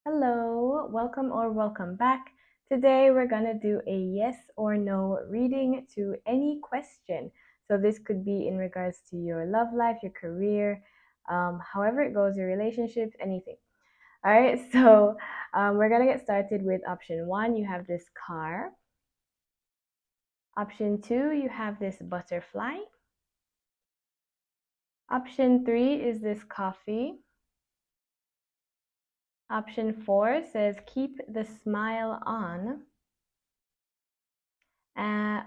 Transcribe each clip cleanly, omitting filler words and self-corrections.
Hello, welcome or welcome back. Today we're gonna do a yes or no reading to any question. So this could be in regards to your love life, your career, however it goes, your relationships, anything. All right, so we're gonna get started with option one. You have this car. Option two, you have this butterfly. Option three is this coffee. Option four says keep the smile on.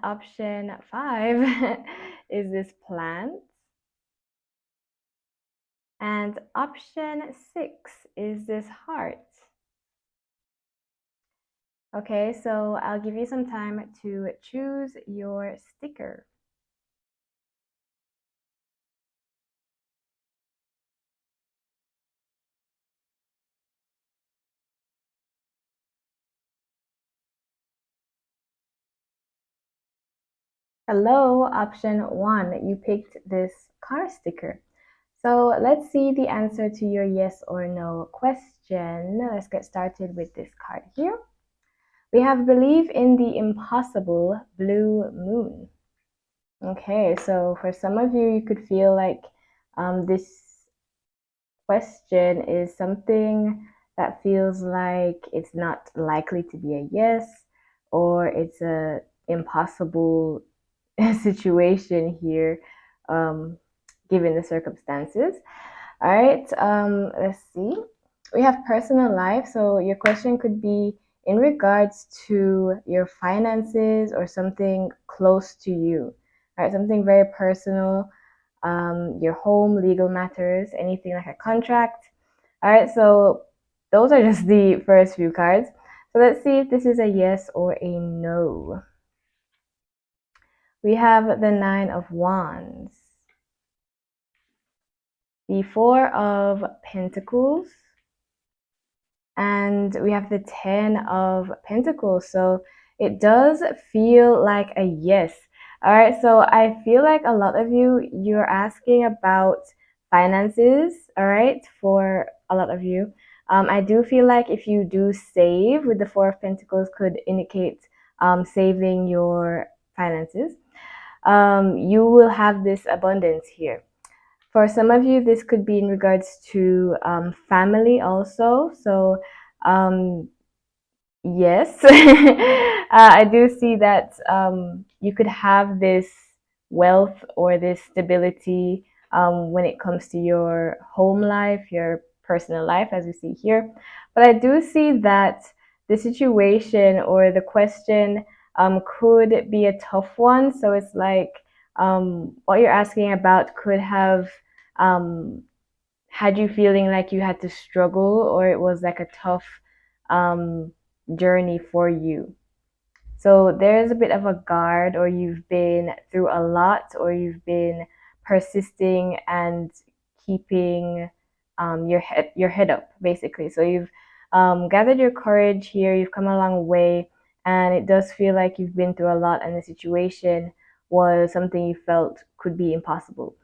Option five is this plant. And option six is this heart. Okay, so I'll give you some time to choose your sticker. Hello, option one, you picked this car sticker. So let's see the answer to your yes or no question. Let's get started with this card here. We have believe in the impossible blue moon. Okay, so for some of you, you could feel like this question is something that feels like it's not likely to be a yes, or it's a impossible situation here, given the circumstances. All right, let's see. We have personal life. So your question could be in regards to your finances or something close to you. All right, something very personal, your home, legal matters, anything like a contract. All right, so those are just the first few cards. So let's see if this is a yes or a no. We have the Nine of Wands, the Four of Pentacles, and we have the Ten of Pentacles. So it does feel like a yes. All right, so I feel like a lot of you're asking about finances, all right, for a lot of you. I do feel like if you do save with the Four of Pentacles could indicate saving your finances. You will have this abundance here. For some of you, this could be in regards to family also. So, yes, I do see that you could have this wealth or this stability when it comes to your home life, your personal life, as we see here. But I do see that the situation or the question could be a tough one. So it's like what you're asking about could have um, had you feeling like you had to struggle or it was like a tough um, journey for you. So there's a bit of a guard, or you've been through a lot, or you've been persisting and keeping your head up, basically. So you've gathered your courage here. You've come a long way, and it does feel like you've been through a lot, and the situation was something you felt could be impossible.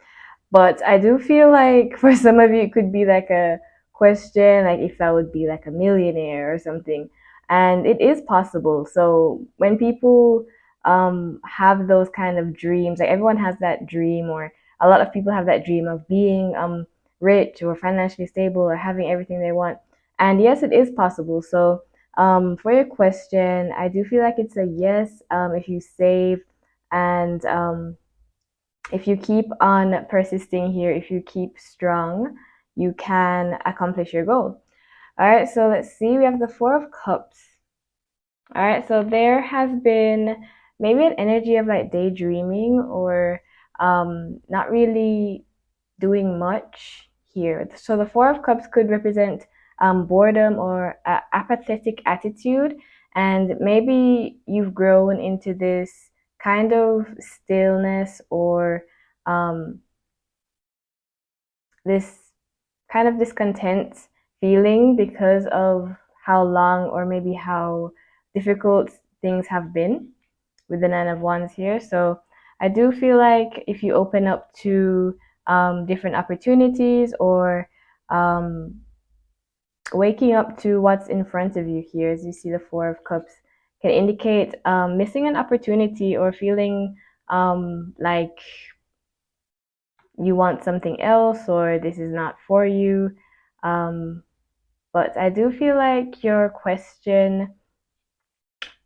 But I do feel like for some of you, it could be like a question, like if I would be like a millionaire or something. And it is possible. So when people have those kind of dreams, like everyone has that dream, or a lot of people have that dream of being rich or financially stable or having everything they want. And yes, it is possible. So for your question, I do feel like it's a yes if you save and if you keep on persisting here, if you keep strong, you can accomplish your goal. All right, so let's see. We have the Four of Cups. All right, so there has been maybe an energy of like daydreaming or not really doing much here. So the Four of Cups could represent boredom or apathetic attitude, and maybe you've grown into this kind of stillness or um, this kind of discontent feeling because of how long or maybe how difficult things have been with the Nine of Wands here. So I do feel like if you open up to different opportunities or um, waking up to what's in front of you here, as you see the Four of Cups, can indicate missing an opportunity or feeling like you want something else or this is not for you. Um, but I do feel like your question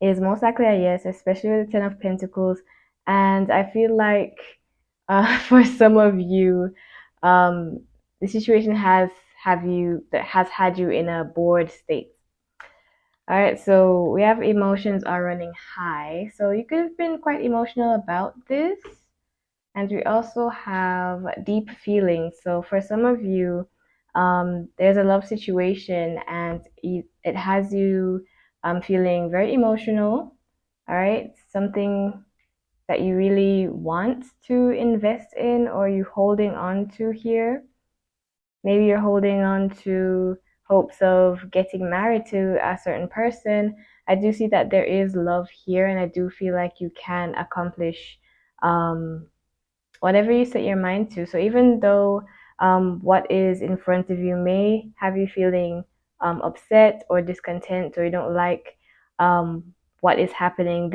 is most likely a yes, especially with the Ten of Pentacles. And I feel like for some of you, the situation has had you in a bored state. All right, so we have emotions are running high. So you could have been quite emotional about this. And we also have deep feelings. So for some of you, there's a love situation and it has you feeling very emotional. All right, something that you really want to invest in or you holding on to here. Maybe you're holding on to hopes of getting married to a certain person. I do see that there is love here, and I do feel like you can accomplish um, whatever you set your mind to. So even though what is in front of you may have you feeling upset or discontent, or you don't like what is happening,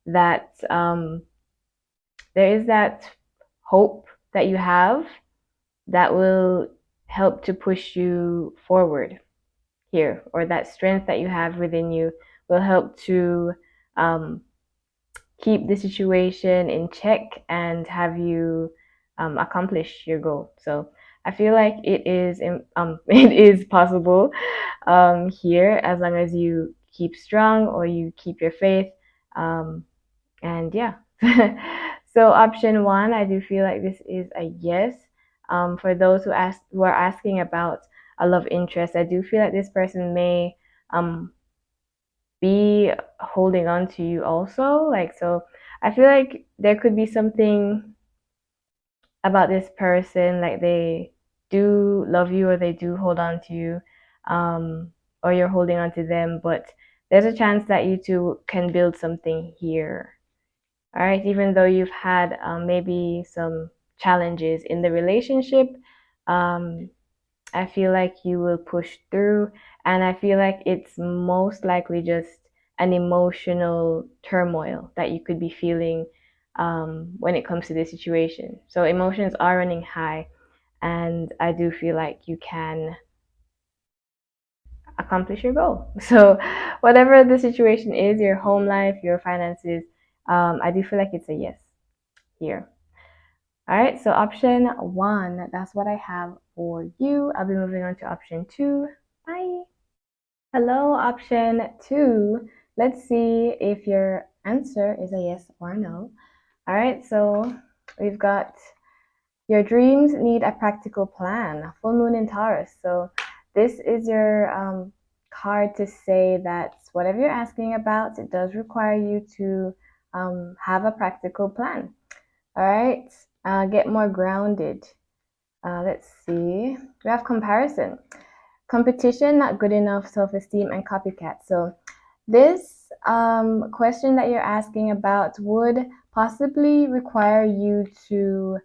that um, there is that hope that you have that will help to push you forward here, or that strength that you have within you will help to um, keep the situation in check and have you accomplish your goal. So I feel like it is it is possible here as long as you keep strong or you keep your faith. Um, and yeah. So option one, I do feel like this is a yes. For those who are asking about a love interest, I do feel like this person may be holding on to you also. Like, so I feel like there could be something about this person, like they do love you or they do hold on to you, or you're holding on to them, but there's a chance that you two can build something here. All right, even though you've had maybe some challenges in the relationship, um, I feel like you will push through, and I feel like it's most likely just an emotional turmoil that you could be feeling when it comes to this situation. So emotions are running high, and I do feel like you can accomplish your goal. So whatever the situation is, your home life, your finances, I do feel like it's a yes here. All right, so option one, that's what I have for you. I'll be moving on to option two. Bye. Hello, option two. Let's see if your answer is a yes or no. All right, so we've got your dreams need a practical plan. Full moon in Taurus. So this is your card to say that whatever you're asking about, it does require you to have a practical plan. All right, get more grounded. Let's see. We have comparison. Competition, not good enough, self-esteem, and copycat. So this question that you're asking about would possibly require you to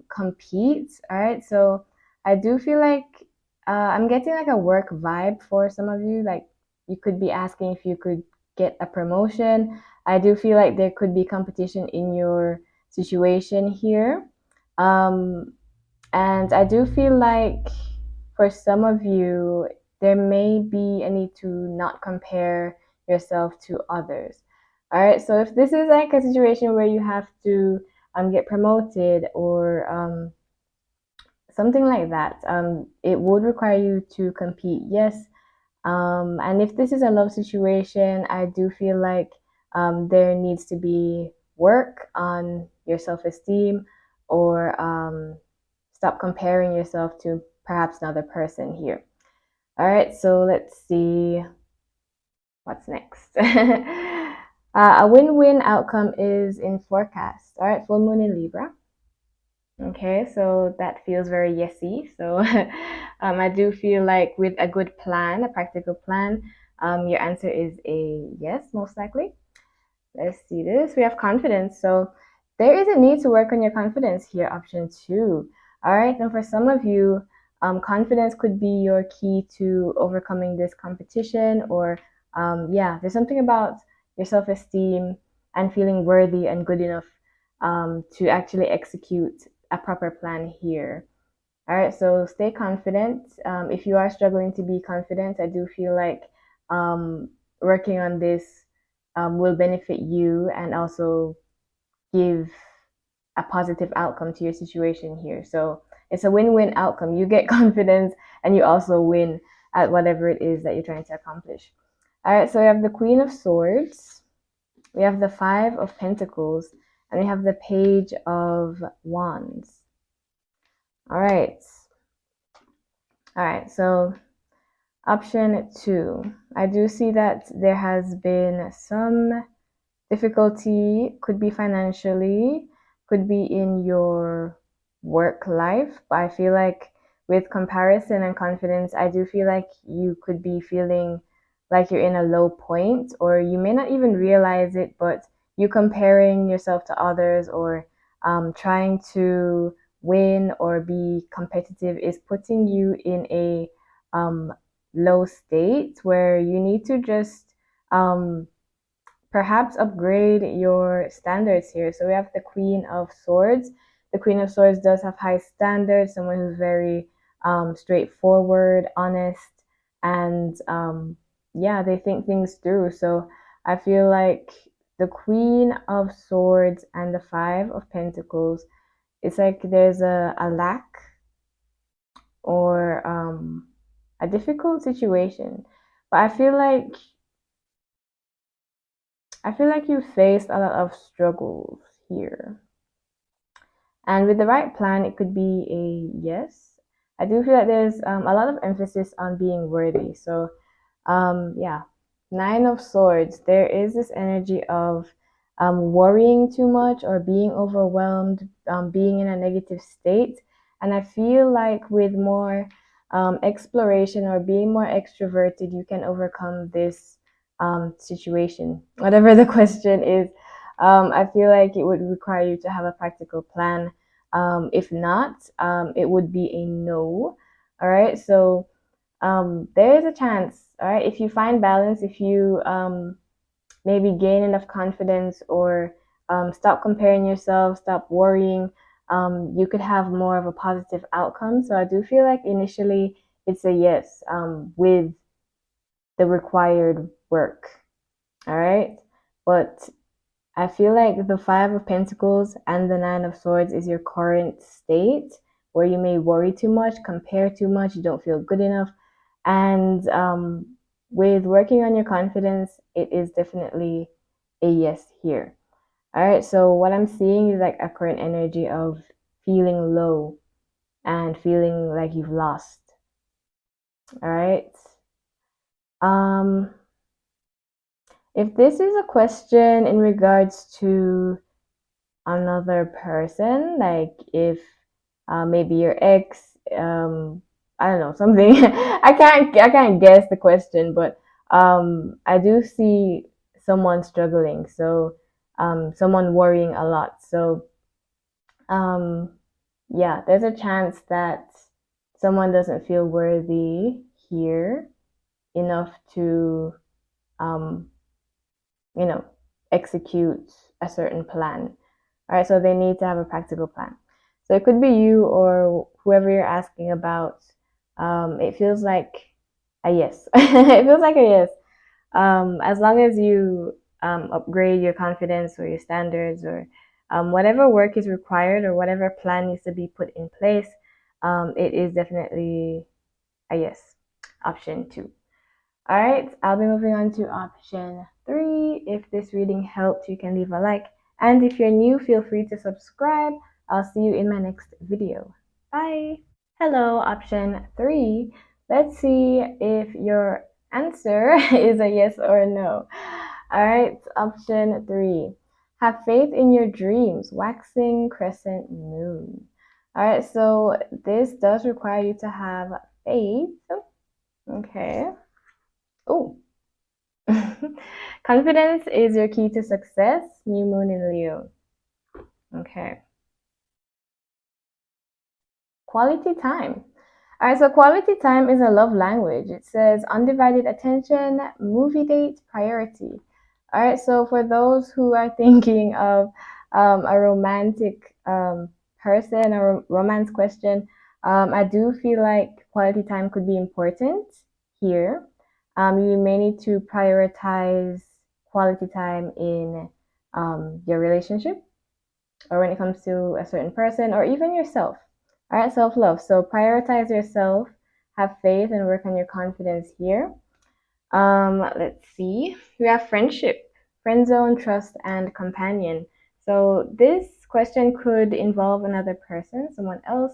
compete. All right. So I do feel like I'm getting like a work vibe for some of you. Like you could be asking if you could get a promotion. I do feel like there could be competition in your situation here. Um, and I do feel like for some of you, there may be a need to not compare yourself to others. All right. So if this is like a situation where you have to get promoted or something like that, it would require you to compete. Yes. And if this is a love situation, I do feel like there needs to be work on your self esteem or stop comparing yourself to perhaps another person here. All right, so let's see what's next. A win-win outcome is in forecast. All right, full moon in Libra. Okay, so that feels very yesy. So I do feel like with a good plan, a practical plan, your answer is a yes, most likely. Let's see this. We have confidence. So there is a need to work on your confidence here, option two. All right, and for some of you, confidence could be your key to overcoming this competition, or yeah, there's something about your self-esteem and feeling worthy and good enough to actually execute a proper plan here. All right, so stay confident. If you are struggling to be confident, I do feel like um, working on this will benefit you and also give a positive outcome to your situation here. So it's a win-win outcome. You get confidence and you also win at whatever it is that you're trying to accomplish. All right, so we have the Queen of Swords, we have the Five of Pentacles, and we have the Page of Wands. All right. All right, so option two, I do see that there has been some difficulty, could be financially, could be in your work life, but I feel like with comparison and confidence, I do feel like you could be feeling like you're in a low point, or you may not even realize it, but you comparing yourself to others, or trying to win or be competitive is putting you in a um, low state where you need to just perhaps upgrade your standards here. So we have the Queen of Swords. The Queen of Swords does have high standards, someone who's very straightforward, honest, and yeah, they think things through. So I feel like the Queen of Swords and the Five of Pentacles, it's like there's a lack or a difficult situation. But I feel like you faced a lot of struggles here. And with the right plan, it could be a yes. I do feel like there's a lot of emphasis on being worthy. So, yeah, Nine of Swords, there is this energy of worrying too much or being overwhelmed, being in a negative state. And I feel like with more exploration or being more extroverted, you can overcome this situation. Whatever the question is, I feel like it would require you to have a practical plan. If not, it would be a no. All right. So there is a chance. All right. If you find balance, if you maybe gain enough confidence, or stop comparing yourself, stop worrying, you could have more of a positive outcome. So I do feel like initially it's a yes with the required work. All right. But I feel like the Five of Pentacles and the Nine of Swords is your current state where you may worry too much, compare too much, you don't feel good enough. And with working on your confidence, it is definitely a yes here. All right, so what I'm seeing is like a current energy of feeling low and feeling like you've lost. All right. Um, if this is a question in regards to another person, like if maybe your ex, I don't know, something. I can't guess the question, but I do see someone struggling, so someone worrying a lot. So um, yeah, there's a chance that someone doesn't feel worthy here enough to um, you know, execute a certain plan. All right, so they need to have a practical plan. So it could be you or whoever you're asking about. It feels like a yes. It feels like a yes. As long as you upgrade your confidence or your standards, or whatever work is required or whatever plan needs to be put in place, it is definitely a yes. Option two. All right, I'll be moving on to option three. If this reading helped, you can leave a like. And if you're new, feel free to subscribe. I'll see you in my next video. Bye. Hello, option three. Let's see if your answer is a yes or a no. All right, option three. Have faith in your dreams, waxing crescent moon. All right, so this does require you to have faith. Okay. Oh, confidence is your key to success. New moon in Leo. Okay. Quality time. All right, so quality time is a love language. It says undivided attention, movie date, priority. All right, so for those who are thinking of a romantic person or romance question, I do feel like quality time could be important here. You may need to prioritize quality time in your relationship or when it comes to a certain person or even yourself. All right, self love. So prioritize yourself, have faith, and work on your confidence here. Let's see. We have friendship, friend zone, trust, and companion. So this question could involve another person, someone else,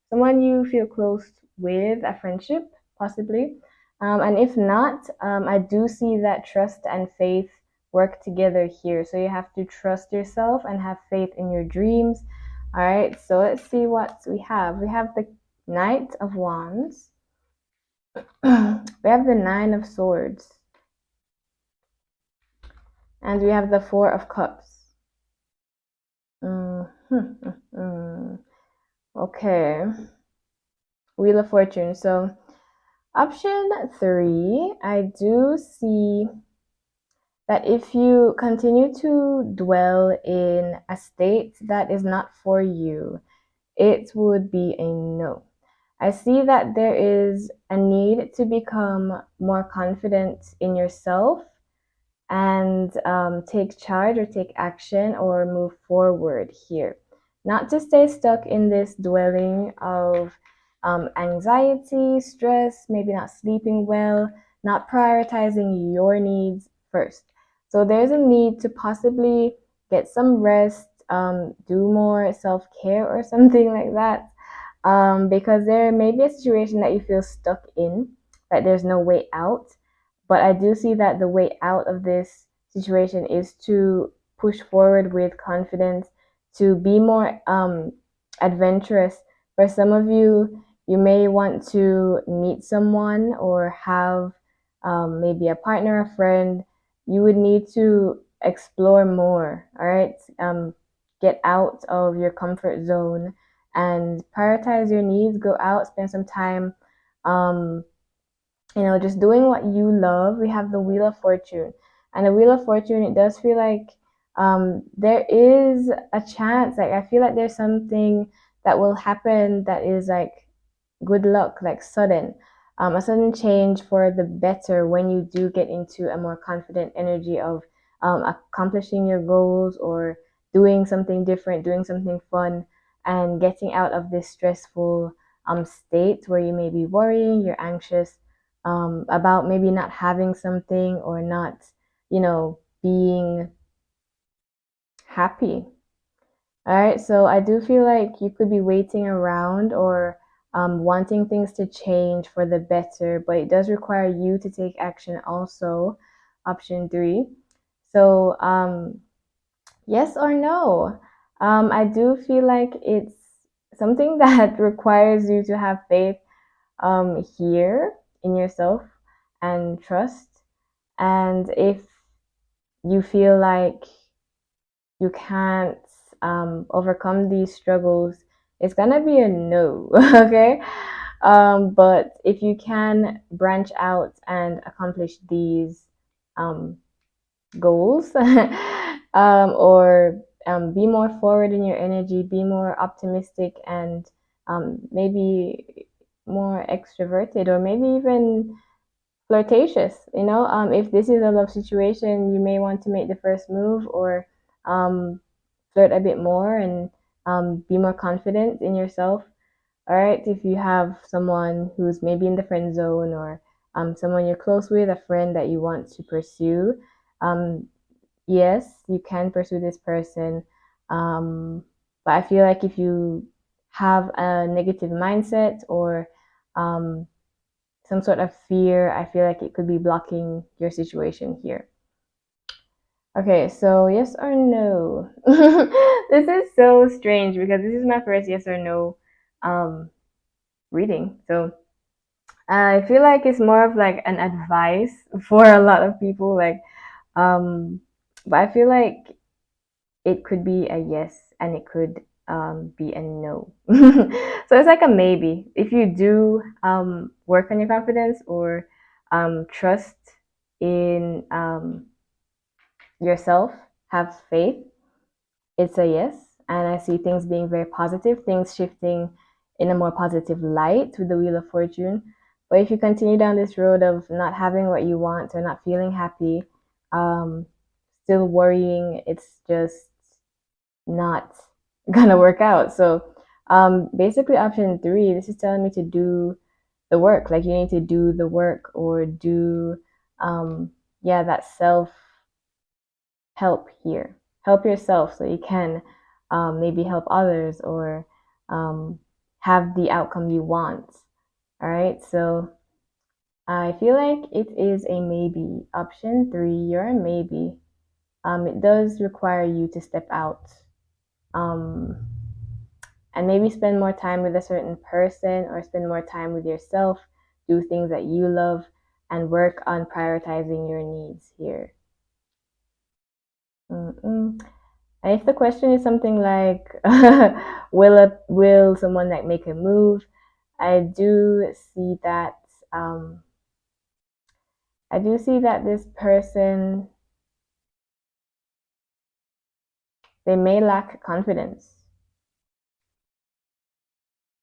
someone you feel close with, a friendship, possibly. And if not, I do see that trust and faith work together here. So you have to trust yourself and have faith in your dreams. All right, so let's see what we have. We have the Knight of Wands. We have the Nine of Swords. And we have the Four of Cups. Okay. Wheel of Fortune. So, option three, I do see that if you continue to dwell in a state that is not for you, it would be a no. I see that there is a need to become more confident in yourself and take charge or take action or move forward here. Not to stay stuck in this dwelling of anxiety, stress, maybe not sleeping well, not prioritizing your needs first. So there's a need to possibly get some rest, do more self care or something like that. Because there may be a situation that you feel stuck in, that there's no way out, but I do see that the way out of this situation is to push forward with confidence, to be more adventurous. For some of you, you may want to meet someone or have maybe a partner, a friend. You would need to explore more, all right? Get out of your comfort zone and prioritize your needs. Go out, spend some time um, just doing what you love. We have the Wheel of Fortune. And the Wheel of Fortune, it does feel like there is a chance. Like, I feel like there's something that will happen that is like good luck, like sudden, a sudden change for the better when you do get into a more confident energy of accomplishing your goals or doing something different, doing something fun, and getting out of this stressful state where you may be worrying, you're anxious about maybe not having something or not, being happy. All right, so I do feel like you could be waiting around or wanting things to change for the better, but it does require you to take action also. Option three. So, yes or no? I do feel like it's something that requires you to have faith here in yourself and trust. And if you feel like you can't overcome these struggles, it's gonna be a no, okay? But if you can branch out and accomplish these um, goals, or be more forward in your energy, be more optimistic, and maybe more extroverted, or maybe even flirtatious. If this is a love situation, you may want to make the first move or um, flirt a bit more and be more confident in yourself. All right, if you have someone who's maybe in the friend zone or someone you're close with, a friend that you want to pursue, um, yes, you can pursue this person. But I feel like if you have a negative mindset or um, some sort of fear, I feel like it could be blocking your situation here. Okay, so yes or no? This is so strange because this is my first yes or no um, reading. So I feel like it's more of like an advice for a lot of people. Um, but I feel like it could be a yes and it could be a no. So it's like a maybe. If you do work on your confidence or trust in yourself, have faith, it's a yes. And I see things being very positive, things shifting in a more positive light with the Wheel of Fortune. But if you continue down this road of not having what you want or not feeling happy, um, still worrying, it's just not gonna work out. So basically, option three, this is telling me to do the work. Like you need to do the work or do, yeah, that self help here. Help yourself so you can maybe help others or um, have the outcome you want. All right, so I feel like it is a maybe. Option three, you're a maybe. It does require you to step out um, and maybe spend more time with a certain person or spend more time with yourself, do things that you love, and work on prioritizing your needs here. Mm-mm. And if the question is something like, will someone like make a move? I do see that um, I do see that this person, they may lack confidence.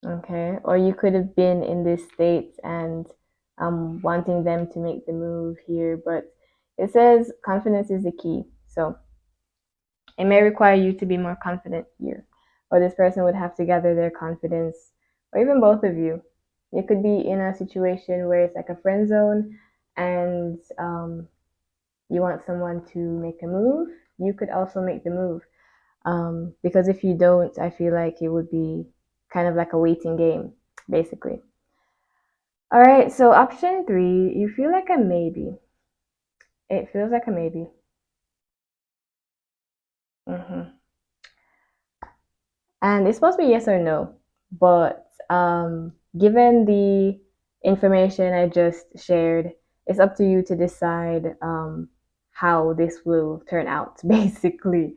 Okay, or you could have been in this state and wanting them to make the move here, but it says confidence is the key. So it may require you to be more confident here, or this person would have to gather their confidence, or even both of you. You could be in a situation where it's like a friend zone, and you want someone to make a move. You could also make the move, because if you don't, I feel like it would be kind of like a waiting game, basically. All right, so option three, you feel like a maybe. It feels like a maybe. hmm And it's supposed to be yes or no, but given the information I just shared, it's up to you to decide how this will turn out, basically.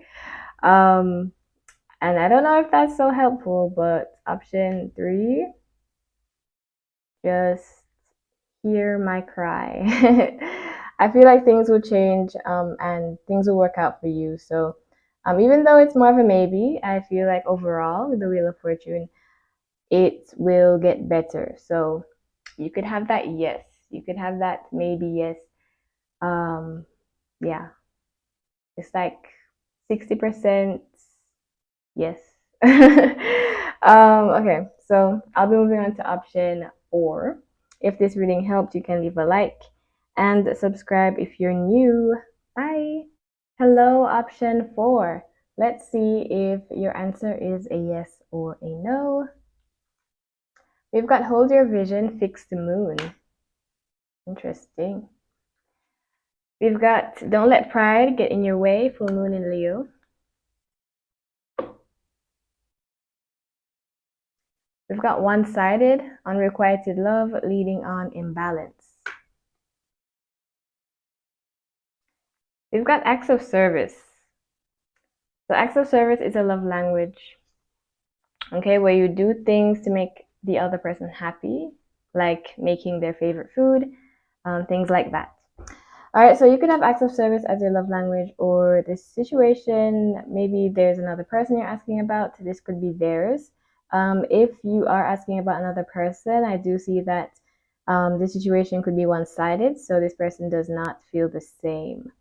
Um, and I don't know if that's so helpful, but option three, just hear my cry. I feel like things will change and things will work out for you. So, even though it's more of a maybe, I feel like overall, with the Wheel of Fortune, it will get better. So, you could have that yes, you could have that maybe yes. Um, yeah, it's like 60% yes. Okay, so I'll be moving on to option four. If this reading helped, you can leave a like and subscribe if you're new. Bye. Hello, option four. Let's see if your answer is a yes or a no. We've got hold your vision, fix the moon. Interesting. We've got don't let pride get in your way, full moon in Leo. We've got one-sided, unrequited love leading on imbalance. We've got acts of service. So acts of service is a love language, okay, where you do things to make the other person happy, like making their favorite food, things like that. All right, so you could have acts of service as your love language, or this situation, maybe there's another person you're asking about. This could be theirs. If you are asking about another person, I do see that the situation could be one-sided, so this person does not feel the same.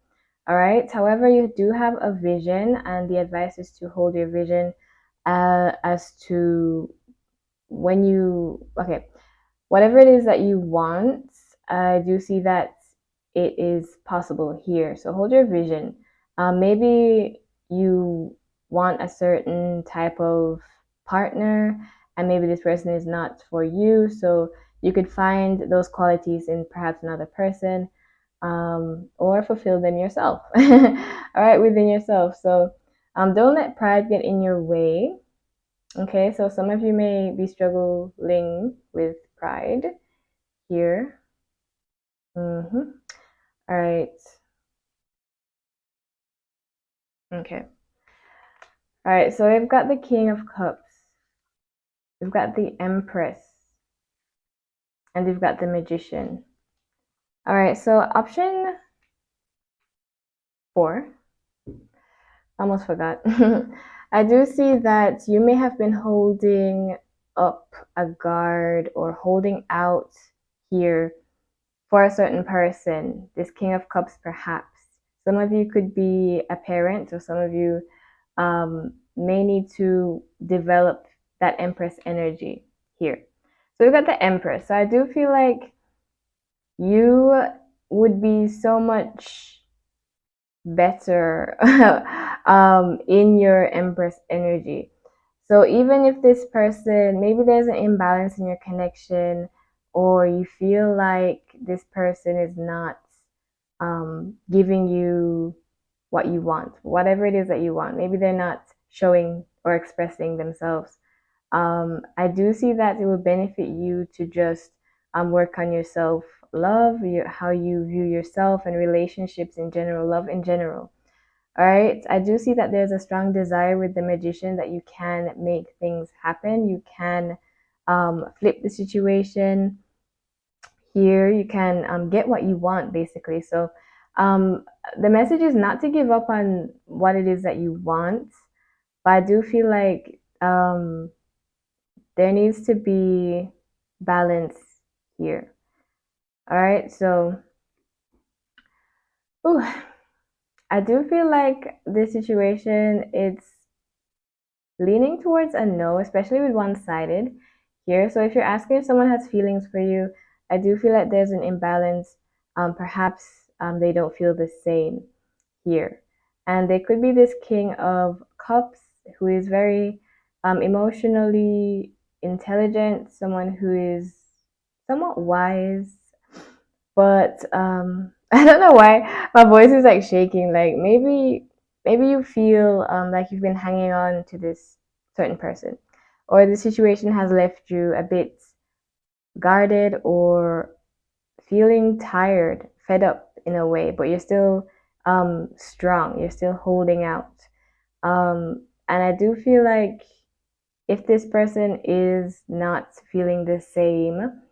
All right. However, you do have a vision, and the advice is to hold your vision as to when you, okay, whatever it is that you want, I do see that it is possible here. So hold your vision. Maybe you want a certain type of partner, and maybe this person is not for you. So you could find those qualities in perhaps another person, or fulfill them yourself. All right, within yourself. So don't let pride get in your way. Okay, so some of you may be struggling with pride here. All right. Okay. All right, so we've got the King of Cups, we've got the Empress, and we've got the Magician. All right, so option 4, almost forgot. I do see that you may have been holding up a guard or holding out here for a certain person, this King of Cups perhaps. Some of you could be a parent, or some of you may need to develop that Empress energy here. So we've got the Empress. So I do feel like you would be so much better in your Empress energy. So even if this person, maybe there's an imbalance in your connection, or you feel like this person is not giving you what you want, whatever it is that you want, maybe they're not showing or expressing themselves. I do see that it will benefit you to just work on your self love, how you view yourself and relationships in general, love in general. All right. I do see that there's a strong desire with the Magician that you can make things happen. You can flip the situation here. You can get what you want, basically. So um, the message is not to give up on what it is that you want, but I do feel like there needs to be balance here. All right. So, ooh, I do feel like this situation, it's leaning towards a no, especially with one-sided here. So if you're asking if someone has feelings for you, I do feel like there's an imbalance. Perhaps they don't feel the same here. And there could be this King of Cups who is very emotionally intelligent, someone who is somewhat wise, but I don't know why my voice is like shaking. Like maybe you feel like you've been hanging on to this certain person, or the situation has left you a bit guarded or feeling tired, fed up in a way, but you're still strong. You're still holding out. And I do feel like if this person is not feeling the same,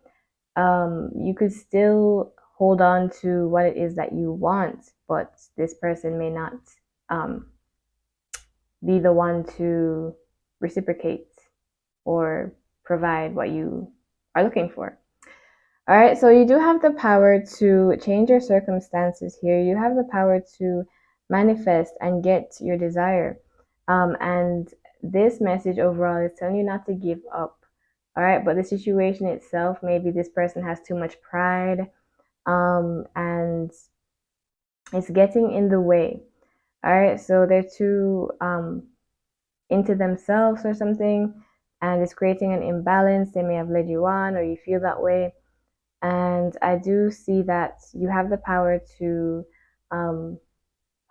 you could still hold on to what it is that you want, but this person may not um, be the one to reciprocate or provide what you are looking for. All right, so you do have the power to change your circumstances here. You have the power to manifest and get your desire. And this message overall is telling you not to give up. All right, but the situation itself, maybe this person has too much pride, and it's getting in the way. All right, so they're too into themselves or something, and it's creating an imbalance. They may have led you on, or you feel that way. And I do see that you have the power to um,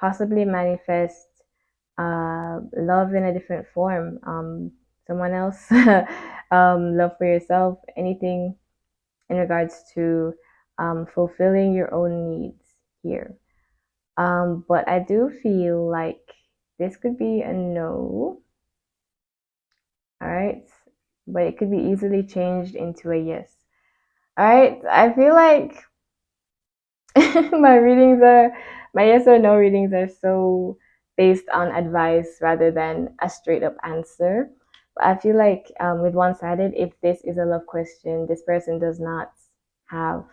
possibly manifest love in a different form. Someone else, love for yourself, anything in regards to fulfilling your own needs here. But I do feel like this could be a no, all right? But it could be easily changed into a yes. All right, I feel like my readings are, my yes or no readings are so based on advice rather than a straight up answer. But I feel like with one sided, if this is a love question, this person does not have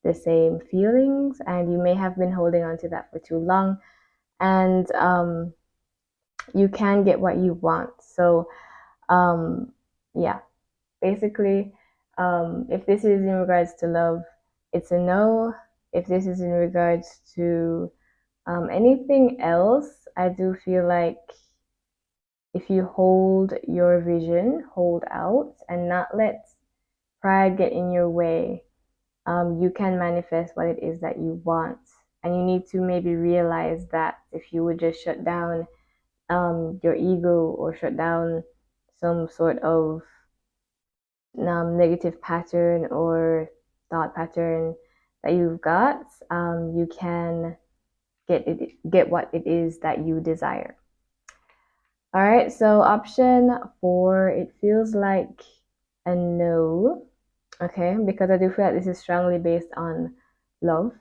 the same feelings, and you may have been holding on to that for too long, and you can get what you want. So, yeah, basically, if this is in regards to love, it's a no. If this is in regards to anything else, I do feel like if you hold your vision, hold out, and not let pride get in your way, you can manifest what it is that you want. And you need to maybe realize that if you would just shut down your ego, or shut down some sort of negative pattern or thought pattern that you've got, you can get what it is that you desire. All right, so option four, it feels like a no. Okay, because I do feel like this is strongly based on love,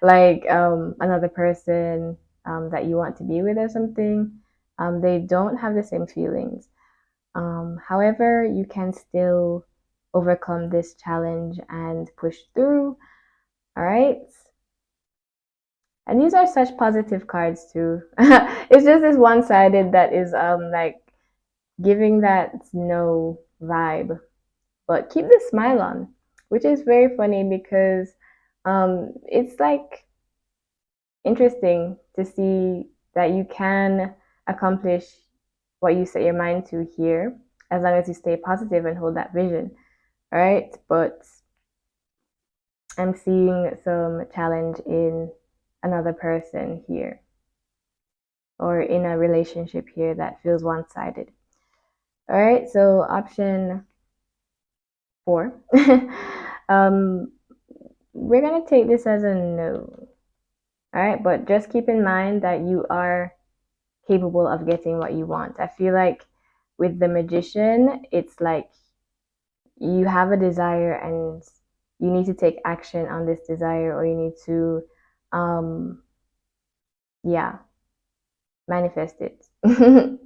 like another person that you want to be with or something. They don't have the same feelings. However, you can still overcome this challenge and push through. All right. And these are such positive cards too. It's just this one sided that is like giving that no vibe. But keep the smile on, which is very funny because it's like interesting to see that you can accomplish what you set your mind to here as long as you stay positive and hold that vision. All right. But I'm seeing some challenge in another person here or in a relationship here that feels one sided. All right. So, option four. um, we're going to take this as a no. All right. But just keep in mind that you are capable of getting what you want. I feel like with the magician, it's like you have a desire and you need to take action on this desire, or you need to, yeah, manifest it.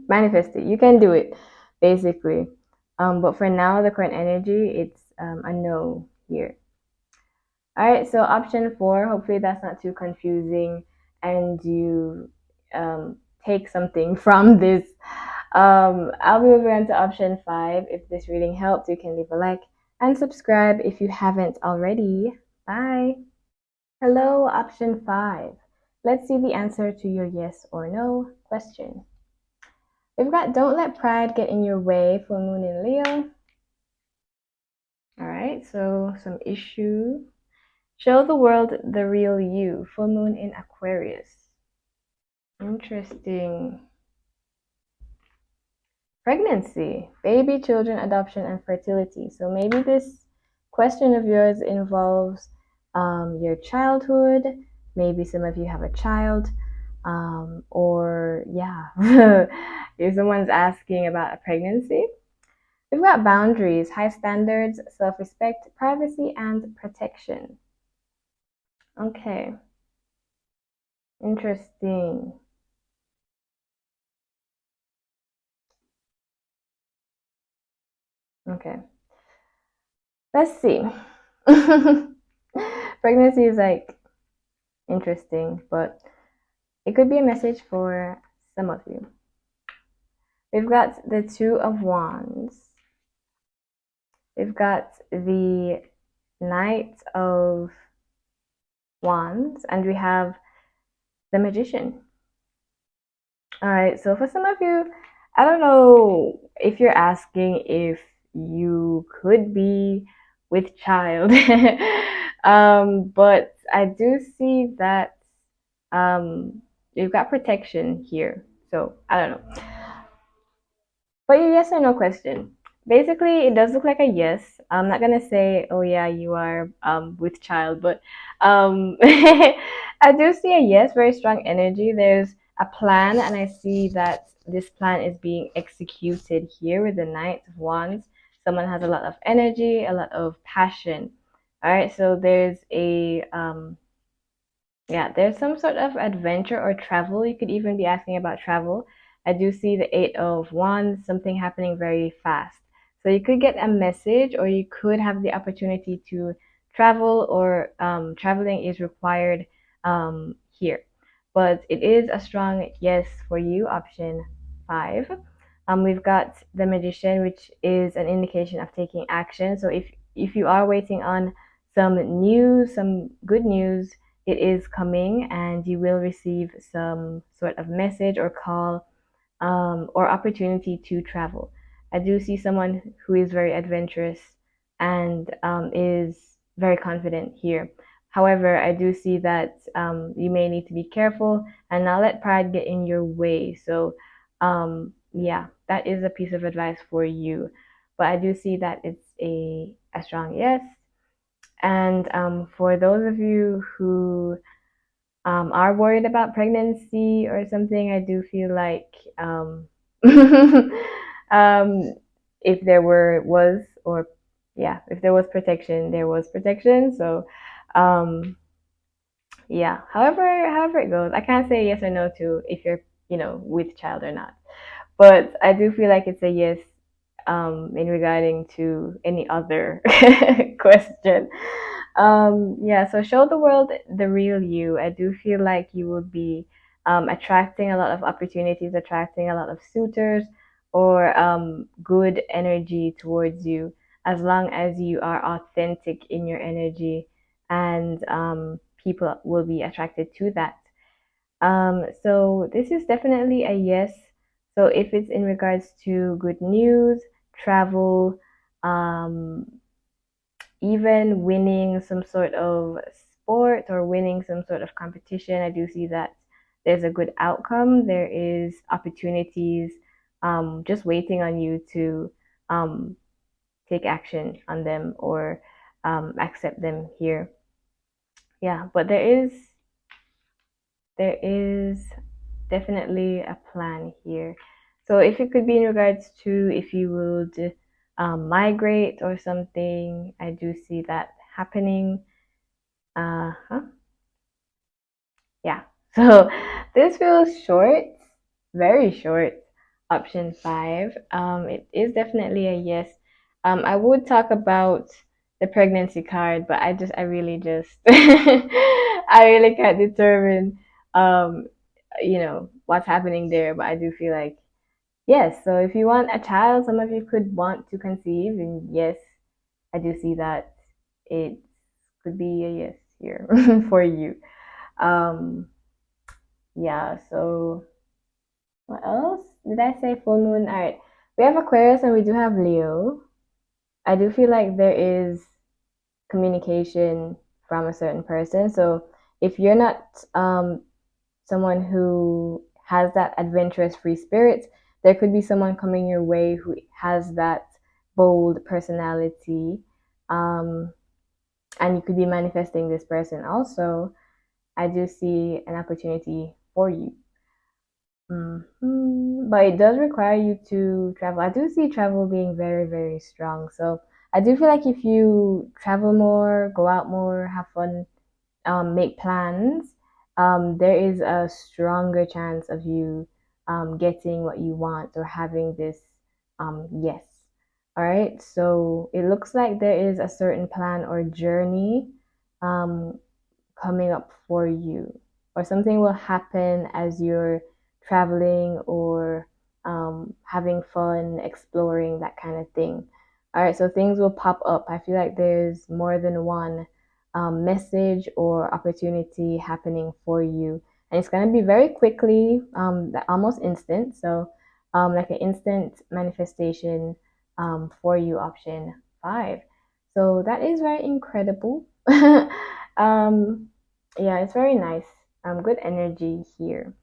Manifest it. You can do it, basically. But for now, the current energy, it's a no here. All right, so option four, hopefully that's not too confusing and you take something from this. I'll be moving on to option five. If this reading helped, you can leave a like and subscribe if you haven't already. Bye. Hello, option five. Let's see the answer to your yes or no question. We've got don't let pride get in your way, full moon in Leo. All right, so some issue. Show the world the real you, full moon in Aquarius. Interesting. Pregnancy, baby, children, adoption, and fertility. So maybe this question of yours involves your childhood. Maybe some of you have a child, or yeah, if someone's asking about a pregnancy. We've got boundaries, high standards, self respect, privacy, and protection. Okay, interesting. Okay, let's see. Pregnancy is like interesting, but it could be a message for some of you. We've got the Two of Wands. We've got the Knight of Wands, and we have the Magician. All right, so for some of you, I don't know if you're asking if you could be with child, but I do see that you've got protection here. So I don't know. But your yes or no question. Basically, it does look like a yes. I'm not gonna say, oh yeah, you are with child, but I do see a yes, very strong energy. There's a plan, and I see that this plan is being executed here with the Knight of Wands. Someone has a lot of energy, a lot of passion. All right, so there's a yeah, there's some sort of adventure or travel. You could even be asking about travel. I do see the Eight of Wands, something happening very fast. So you could get a message, or you could have the opportunity to travel, or traveling is required here. But it is a strong yes for you, option five. We've got the Magician, which is an indication of taking action. So if you are waiting on some news, some good news, it is coming, and you will receive some sort of message or call, or opportunity to travel. I do see someone who is very adventurous and is very confident here. However, I do see that you may need to be careful and not let pride get in your way. So, yeah, that is a piece of advice for you. But I do see that it's a strong yes. And for those of you who are worried about pregnancy or something, I do feel like um, if there was, or yeah, if there was protection, there was protection. So, um, yeah. However it goes, I can't say yes or no to if you're, with child or not. But I do feel like it's a yes, in regarding to any other question. Yeah, so show the world the real you. I do feel like you will be attracting a lot of opportunities, attracting a lot of suitors or good energy towards you, as long as you are authentic in your energy, and people will be attracted to that. So this is definitely a yes. So if it's in regards to good news, travel, um, even winning some sort of sport or winning some sort of competition, I do see that there's a good outcome. There is opportunities just waiting on you to um, take action on them or accept them here. Yeah, but there is definitely a plan here. So if it could be in regards to if you would migrate or something, I do see that happening. Huh? Yeah. So this feels short, very short. Option five. It is definitely a yes. I would talk about the pregnancy card, but I really just, I really can't determine, um, what's happening there. But I do feel like yes. So if you want a child, some of you could want to conceive, and yes, I do see that it could be a yes here for you. Um, yeah, so what else? Did I say full moon? All right. We have Aquarius and we do have Leo. I do feel like there is communication from a certain person. So if you're not someone who has that adventurous free spirit, there could be someone coming your way who has that bold personality. Um, and you could be manifesting this person also. I do see an opportunity for you. But it does require you to travel. I do see travel being very, very strong. So I do feel like if you travel more, go out more, have fun, make plans, there is a stronger chance of you getting what you want or having this yes. All right. So it looks like there is a certain plan or journey um, coming up for you, or something will happen as you're traveling or having fun, exploring, that kind of thing. All right, so things will pop up. I feel like there's more than one message or opportunity happening for you, and it's going to be very quickly, almost instant. So, like an instant manifestation for you, option five. So that is very incredible. um, yeah, it's very nice. Good energy here.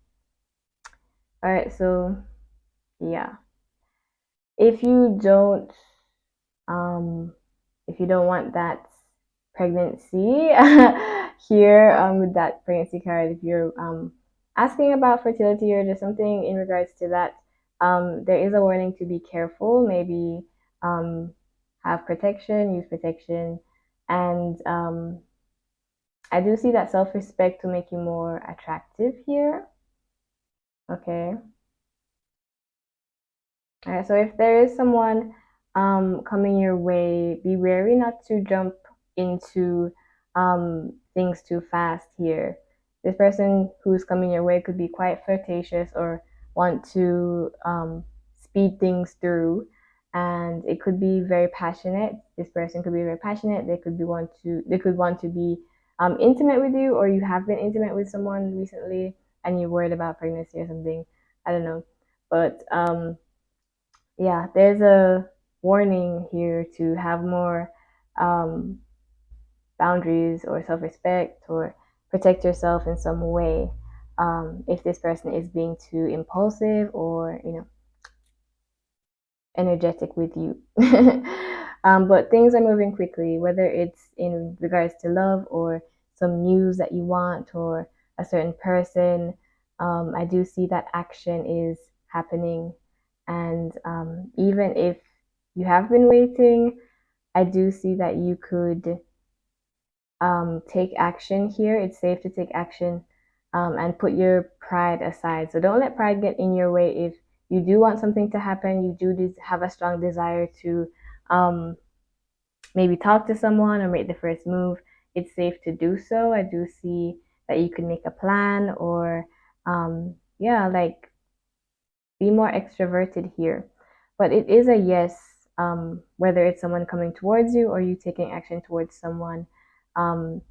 All right, so yeah, if you don't, um, if you don't want that pregnancy here, with that pregnancy card, if you're asking about fertility or just something in regards to that, there is a warning to be careful. Maybe um, have protection, use protection, and I do see that self-respect to make you more attractive here. Okay. All right. So if there is someone coming your way, be wary not to jump into things too fast here. This person who's coming your way could be quite flirtatious or want to speed things through, and it could be very passionate. This person could be very passionate. They could want to be intimate with you, or you have been intimate with someone recently, and you're worried about pregnancy or something. I don't know, but yeah, there's a warning here to have more um, boundaries or self respect or protect yourself in some way, if this person is being too impulsive or, energetic with you. But things are moving quickly, whether it's in regards to love or some news that you want or a certain person. I do see that action is happening. And even if you have been waiting, I do see that you could take action here. It's safe to take action and put your pride aside. So don't let pride get in your way. If you do want something to happen, you do have a strong desire to um, maybe talk to someone or make the first move, it's safe to do so. I do see that you can make a plan or, yeah, like be more extroverted here. But it is a yes, whether it's someone coming towards you or you taking action towards someone. Um,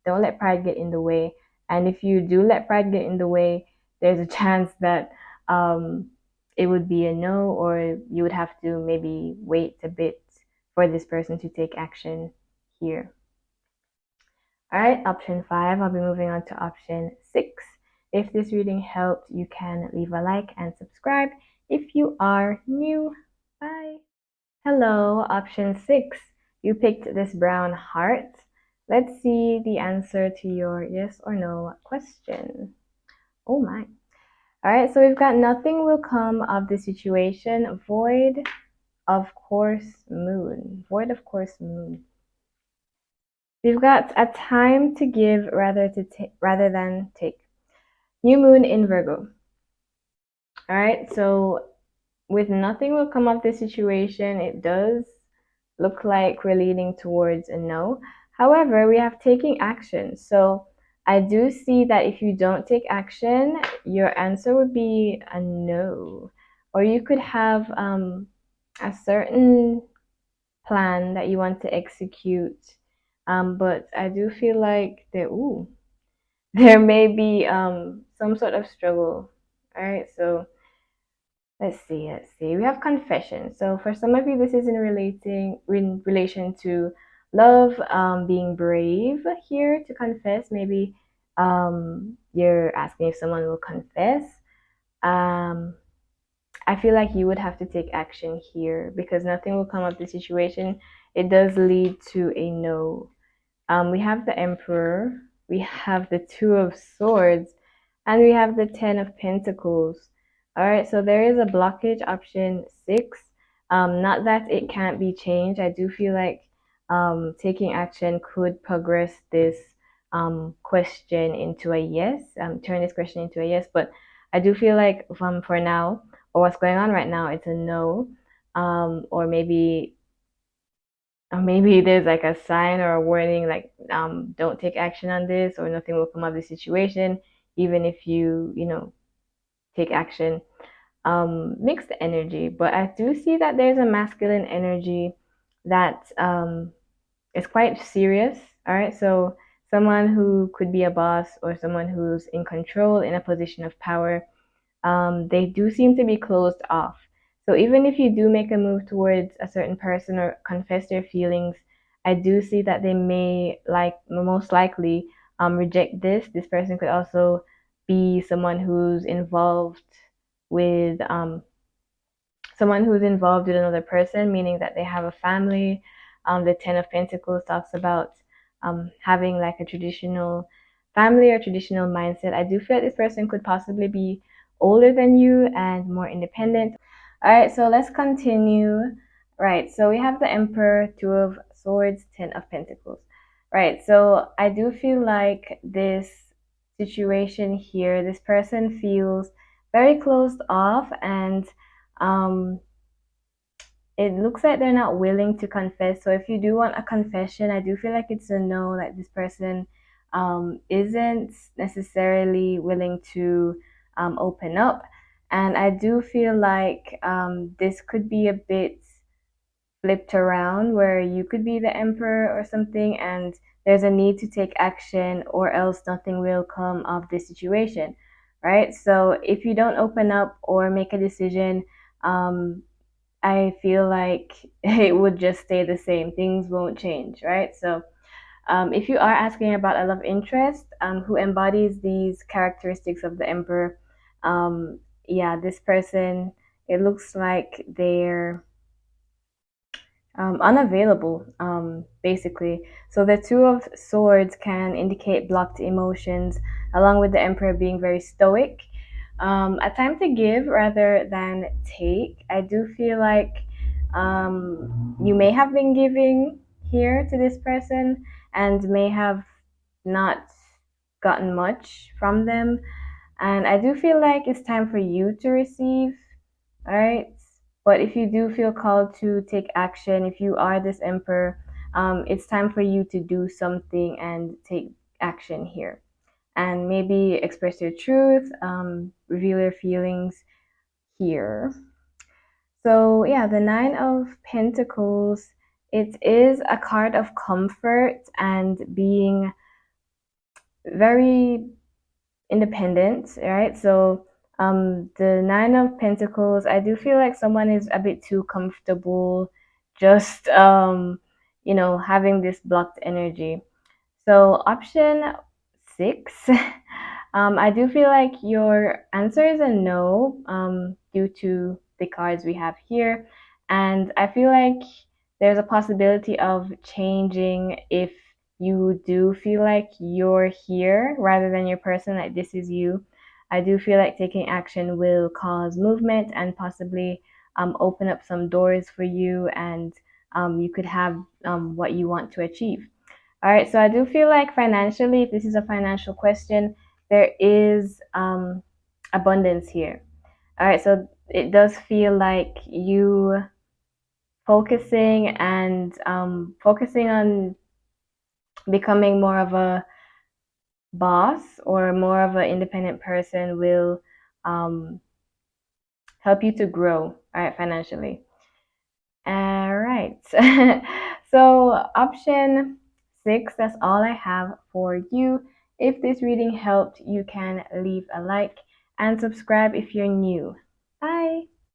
don't let pride get in the way. And if you do let pride get in the way, there's a chance that it would be a no, or you would have to maybe wait a bit for this person to take action here. All right, option 5. I'll be moving on to option 6. If this reading helped, you can leave a like and subscribe if you are new. Bye. Hello, option 6. You picked this brown heart. Let's see the answer to your yes or no question. Oh my. All right, so we've got nothing will come of the situation. Void of course moon. Void of course moon. We've got a time to give rather than take. New moon in Virgo. All right, so with nothing will come of this situation, it does look like we're leaning towards a no. However, we have taking action. So I do see that if you don't take action, your answer would be a no. Or you could have a certain plan that you want to execute. But I do feel like there may be some sort of struggle. All right, so let's see. We have confession. So for some of you, this is in relation to love, being brave here to confess. Maybe you're asking if someone will confess. Um, I feel like you would have to take action here because nothing will come of the situation. It does lead to a no. We have the Emperor, we have the Two of Swords, and we have the Ten of Pentacles. All right, so there is a blockage, option 6. Not that it can't be changed. I do feel like taking action could progress this question into a yes, turn this question into a yes. But I do feel like for now, or what's going on right now, it's a no. Or maybe there's like a sign or a warning like don't take action on this or nothing will come of the situation even if you take action. Mixed energy, but I do see that there's a masculine energy that is quite serious. All right, so someone who could be a boss or someone who's in control in a position of power, they do seem to be closed off. So even if you do make a move towards a certain person or confess their feelings, I do see that they may most likely reject this. This person could also be with someone who's involved with another person, meaning that they have a family. The Ten of Pentacles talks about having like a traditional family or traditional mindset. I do feel like this person could possibly be older than you and more independent. All right, so let's continue. Right, so we have the Emperor, Two of Swords, Ten of Pentacles. Right, so I do feel like this situation here, this person feels very closed off and um, it looks like they're not willing to confess. So if you do want a confession, I do feel like it's a no, like this person isn't necessarily willing to open up. And I do feel like this could be a bit flipped around where you could be the emperor or something and there's a need to take action or else nothing will come of this situation, right? So if you don't open up or make a decision, I feel like it would just stay the same. Things won't change, right? So if you are asking about a love interest who embodies these characteristics of the emperor, yeah, this person, it looks like they're unavailable, basically. So the Two of Swords can indicate blocked emotions, along with the Emperor being very stoic. a time to give rather than take. I do feel like you may have been giving here to this person and may have not gotten much from them. And I do feel like it's time for you to receive, all right? But if you do feel called to take action, if you are this emperor, it's time for you to do something and take action here. And maybe express your truth, reveal your feelings here. So, yeah, the Nine of Pentacles, it is a card of comfort and being very independent, right? So, the Nine of Pentacles, I do feel like someone is a bit too comfortable just, having this blocked energy. So, option six, I do feel like your answer is a no, due to the cards we have here. And I feel like there's a possibility of changing if you do feel like you're here rather than your person, like this is you. I do feel like taking action will cause movement and possibly open up some doors for you, and you could have what you want to achieve. All right, so I do feel like financially, if this is a financial question, there is abundance here. All right, so it does feel like you focusing on becoming more of a boss or more of an independent person will um, help you to grow, all right, financially. All right. So, option six, that's all I have for you. If this reading helped, you can leave a like and subscribe if you're new. Bye.